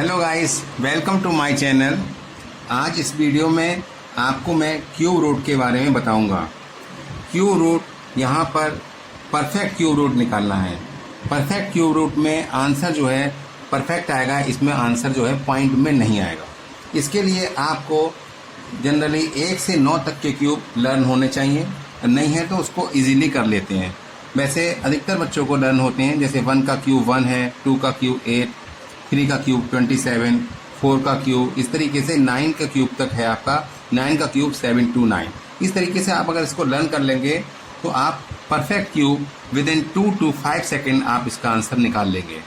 Hello guys, welcome to my channel. आज इस video में आपको मैं क्यूब रूट के बारे में बताऊंगा। क्यूब रूट यहाँ पर परफेक्ट क्यूब रूट निकालना है। परफेक्ट क्यूब रूट में आंसर जो है परफेक्ट आएगा, इसमें आंसर जो है पॉइंट में नहीं आएगा। इसके लिए आपको जनरली 1 से 9 तक के क्यूब लर्न होने चाहिए, नहीं है तो उसको इजीली कर लेते हैं। वैसे अधिकतर बच्चों को लर्न होते हैं, जैसे 1 का क्यूब 1 है, 2 का क्यूब 8, 3 का क्यूब 27, 4 का क्यूब, इस तरीके से 9 का क्यूब तक है आपका। 9 का क्यूब 7 to 9। इस तरीके से आप अगर इसको लर्न कर लेंगे तो आप perfect cube with in 2 to 5 second आप इसका आंसर निकाल लेंगे।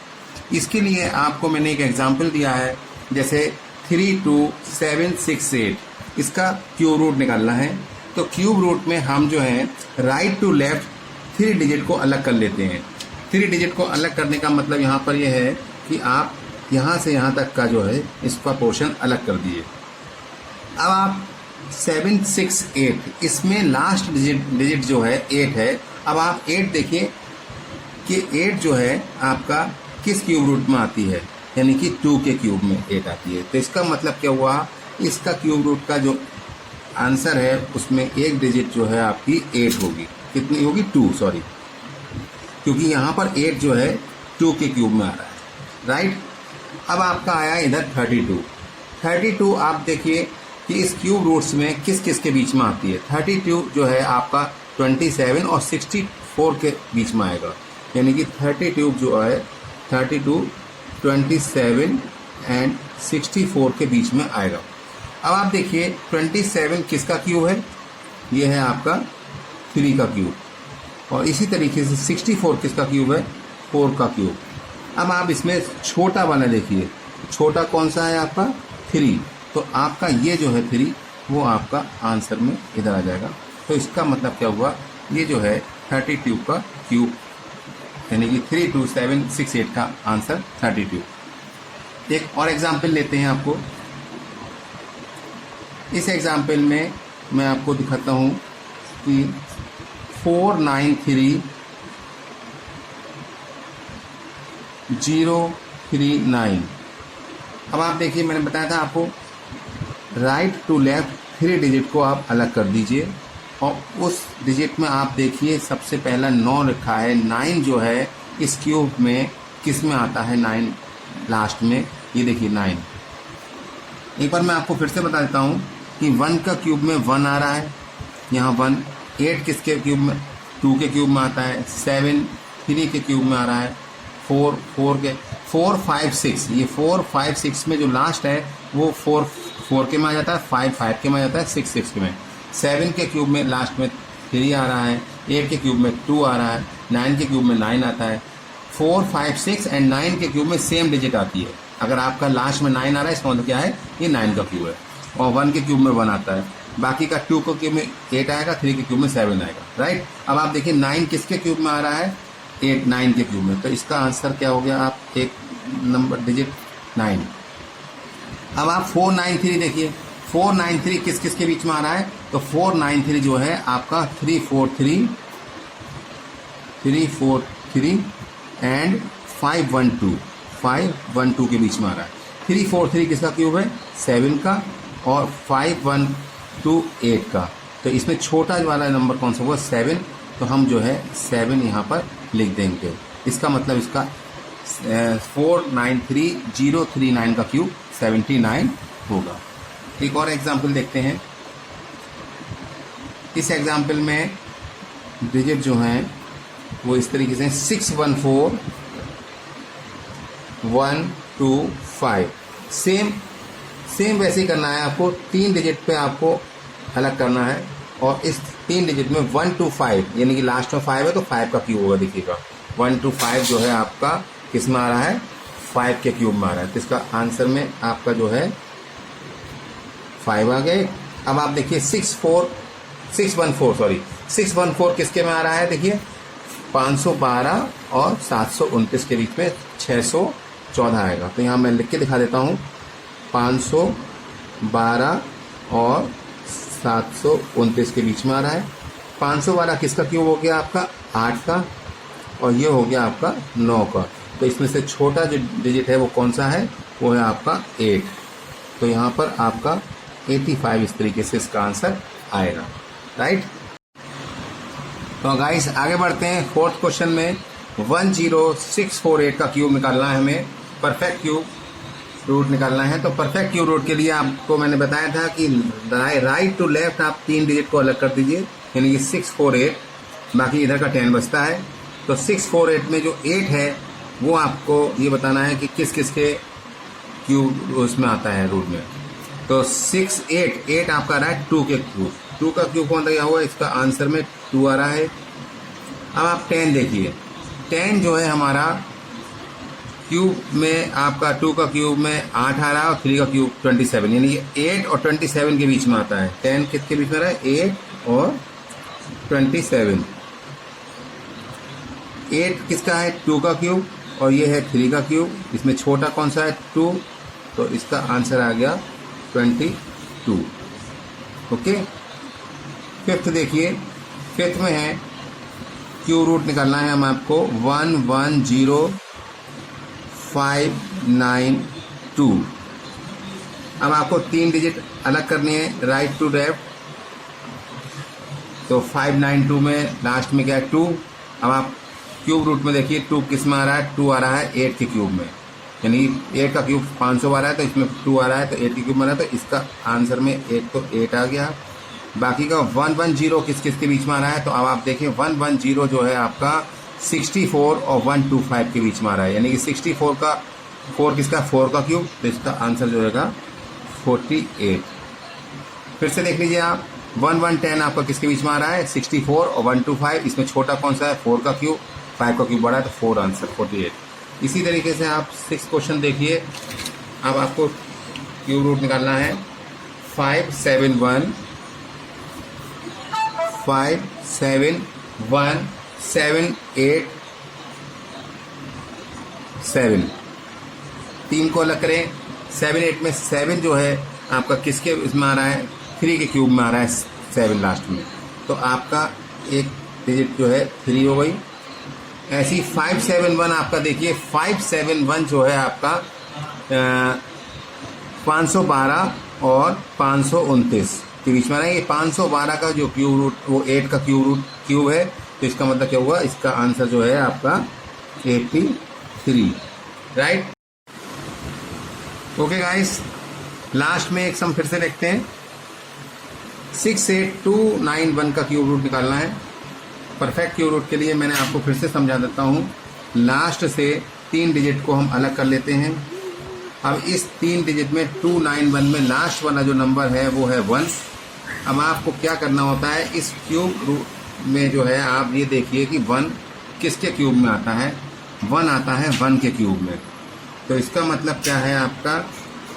इसके लिए आपको मैंने एक एग्जाम्पल दिया है, जैसे 3 2 7 6 8, इसका क्यूब रूट निकालना है। तो क्यूब रूट में हम जो है राइट टू लेफ्ट 3 डिजिट को अलग कर लेते हैं। 3 डिजिट को अलग करने का मतलब यहाँ पर यह है कि आप यहाँ से यहाँ तक का जो है इसका पोर्शन अलग कर दिए। अब आप 7 6 8, इसमें लास्ट डिजिट जो है 8 है। अब आप 8 देखिए कि 8 जो है आपका किस क्यूब रूट में आती है, यानी कि 2 के क्यूब में 8 आती है। तो इसका मतलब क्या हुआ, इसका क्यूब रूट का जो आंसर है उसमें एक डिजिट जो है आपकी 8 होगी। कितनी होगी? 2, सॉरी, क्योंकि यहाँ पर 8 जो है 2 के क्यूब में आ रहा है, राइट। अब आपका आया इधर 32। 32 आप देखिए कि इस क्यूब रूट्स में किस किस के बीच में आती है। 32 जो है आपका 27 और 64 के बीच में आएगा, यानी कि 32 जो है 32, 27 एंड 64 के बीच में आएगा। अब आप देखिए 27 किसका क्यूब है, ये है आपका 3 का क्यूब, और इसी तरीके से 64 किसका क्यूब है, 4 का क्यूब। अब आप इसमें छोटा वाला देखिए, छोटा कौन सा है आपका 3, तो आपका ये जो है 3 वो आपका आंसर में इधर आ जाएगा। तो इसका मतलब क्या हुआ, ये जो है 32 का क्यूब, यानी कि 3 2 7 6 8 का आंसर 32। एक और एग्जाम्पल लेते हैं आपको। इस एग्जाम्पल में मैं आपको दिखाता हूँ कि 4 9 3 0 3 9। अब आप देखिए, मैंने बताया था आपको राइट टू लेफ्ट 3 डिजिट को आप अलग कर दीजिए, और उस डिजिट में आप देखिए सबसे पहला 9 लिखा है। 9 जो है इस क्यूब में किस में आता है, 9 लास्ट में, ये देखिए 9। एक बार मैं आपको फिर से बता देता हूँ कि 1 का क्यूब में 1 आ रहा है, यहाँ 1। 8 किसके क्यूब में, 2 के क्यूब में आता है। 7 3 के क्यूब में आ रहा है। 4 4 5 6, ये 4 5 6 में जो लास्ट है वो 4 के में आ जाता है, 5 के में आ जाता है, 6 के में। 7 के क्यूब में लास्ट में 3 आ रहा है, 8 के क्यूब में 2 आ रहा है, 9 के क्यूब में 9 आता है। 4 5 6 एंड 9 के क्यूब में सेम डिजिट आती है। अगर आपका लास्ट में 9 आ रहा है, इसका मतलब क्या है, ये 9 का क्यूब है। और 1 के क्यूब में 1 आता है, बाकी का 2 के क्यूब में 8 आएगा, 3 के क्यूब में 7 आएगा, राइट। अब आप देखिए 9 किसके क्यूब में आ रहा है, 8 9 के क्यूब में। तो इसका आंसर क्या हो गया, आप एक नंबर डिजिट 9। अब आप 4 9 3 देखिए, 4 9 3 किस किस के बीच में आ रहा है, तो 4 9 3 जो है आपका 3 4 3 एंड 5 1 2 के बीच में आ रहा है। 3 4 3 किसका क्यूब है, 7 का, और 5 1 2 8 का। तो इसमें छोटा वाला नंबर कौन सा हुआ, 7। तो हम जो है 7 यहाँ पर लिख देंगे। इसका मतलब इसका 4 9 3 0 3 9 का क्यूब 79 होगा। एक और एग्जाम्पल देखते हैं। इस एग्जाम्पल में डिजिट जो हैं वो इस तरीके से 6 1 4 1 2 5। सेम वैसे ही करना है आपको। 3 डिजिट पे आपको अलग करना है, और इस 3 डिजिट में 1 2 5, यानी कि लास्ट में 5 है तो 5 का क्यूब होगा, देखिएगा 1 2 5 जो है आपका किस में आ रहा है, 5 के क्यूब में आ रहा है। तो इसका आंसर में आपका जो है 5 आ गए। अब आप देखिए 6 1 4 किसके में आ रहा है, देखिए 512 और 729 के बीच में 614 आएगा। तो यहाँ मैं लिख के दिखा देता हूँ, 512 और 729 के बीच में आ रहा है। 512 किसका क्यूब हो गया आपका, 8 का, और ये हो गया आपका 9 का। तो इसमें से छोटा जो डिजिट है वो कौन सा है, वो है आपका 8। तो यहाँ पर आपका 85 इस तरीके से इसका आंसर आएगा, राइट। तो गाइस आगे बढ़ते हैं। फोर्थ क्वेश्चन में 10648 का क्यूब निकालना है हमें, परफेक्ट क्यूब रूट निकालना है। तो परफेक्ट क्यूब रूट के लिए आपको मैंने बताया था कि राइट टू लेफ्ट आप 3 डिजिट को अलग कर दीजिए, यानी कि 648, बाकी इधर का 10 बचता है। तो 648 में जो 8 है वो आपको ये बताना है कि किस किस के क्यूब उसमें आता है रूट में। तो 8 आपका आ रहा है 2 के क्यूब, 2 का क्यूब कौन दिया हुआ है, इसका आंसर में 2 आ रहा है। अब आप 10 देखिए, 10 जो है हमारा क्यूब में आपका 2 का क्यूब में 8 आ रहा है और 3 का क्यूब 27, यानी कि 8 और 27 के बीच में आता है। 10 किसके बीच में रहा है, 8 और 27। 8 किसका है, 2 का क्यूब, और ये है 3 का क्यूब। इसमें छोटा कौन सा है, 2, तो इसका आंसर आ गया 22। ओके। फिफ्थ देखिए, फिफ्थ में है क्यूब रूट निकालना है हम आपको 110592। अब आपको 3 डिजिट अलग करनी है राइट टू लेफ्ट। तो 592 में लास्ट में क्या है, 2। अब आप क्यूब रूट में देखिए 2 किस में आ रहा है, 2 आ रहा है 8 के क्यूब में, यानी 8 का क्यूब 500 आ रहा है तो इसमें 2 आ रहा है, तो 8 के क्यूब में आ रहा है, तो इसका आंसर में एक तो 8 आ गया। बाकी का 110 किस किस के बीच में आ रहा है, तो अब आप देखिए 110 जो है आपका 64 और 125 के बीच में आ रहा है, यानी कि 64 का 4 किसका, 4 का क्यूब, तो इसका आंसर जो रहेगा 48। फिर से देख लीजिए आप, 1110 आपका किसके बीच में आ रहा है, 64 और 125, इसमें छोटा कौन सा है, 4 का क्यूब, 5 का क्यूब बड़ा है, तो 4 आंसर 48। इसी तरीके से आप 6 क्वेश्चन देखिए। अब आपको क्यूब रूट निकालना है 57178 3 को अलग करें। 78 में 7 जो है आपका किसके इसमें आ रहा है, 3 के क्यूब में आ रहा है 7 लास्ट में, तो आपका एक डिजिट जो है 3 हो गई। ऐसी 571 आपका देखिए, 571 जो है आपका 512 और 529 के बीच में आ रहा है। ये 512 का जो क्यूब रूट वो 8 का क्यूब है, तो इसका मतलब क्या हुआ, इसका आंसर जो है आपका 83, राइट। ओके गाइस, लास्ट में एक सम फिर से देखते हैं। 68291 का क्यूब रूट निकालना है। परफेक्ट क्यूब रूट के लिए मैंने आपको फिर से समझा देता हूँ। लास्ट से 3 डिजिट को हम अलग कर लेते हैं। अब इस 3 डिजिट में 291 में लास्ट वाला जो नंबर है वो है 1। अब आपको क्या करना होता है, इस क्यूब रूट में जो है आप ये देखिए कि 1 किसके क्यूब में आता है, 1 आता है 1 के क्यूब में। तो इसका मतलब क्या है, आपका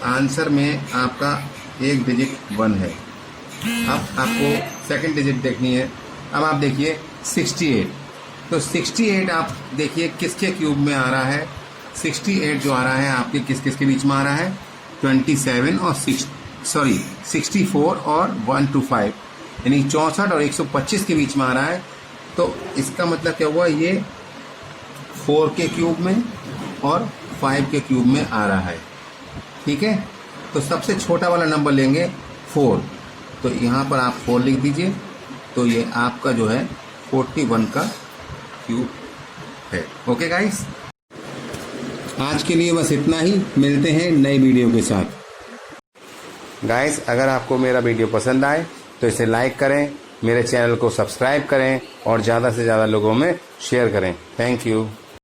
आंसर में आपका एक डिजिट 1 है। अब आपको सेकंड डिजिट देखनी है। अब आप देखिए 68, तो 68 आप देखिए किसके क्यूब में आ रहा है, 68 जो आ रहा है आपके किस किस के बीच में आ रहा है, 27 और 64 और 125, यानी 64 और 125 के बीच में आ रहा है। तो इसका मतलब क्या हुआ, ये 4 के क्यूब में और 5 के क्यूब में आ रहा है, ठीक है। तो सबसे छोटा वाला नंबर लेंगे 4, तो यहाँ पर आप 4 लिख दीजिए, तो ये आपका जो है 41 का क्यूब है। ओके गाइस, आज के लिए बस इतना ही, मिलते हैं नई वीडियो के साथ। गाइस, अगर आपको मेरा वीडियो पसंद आए तो इसे लाइक करें, मेरे चैनल को सब्सक्राइब करें और ज़्यादा से ज़्यादा लोगों में शेयर करें। Thank you.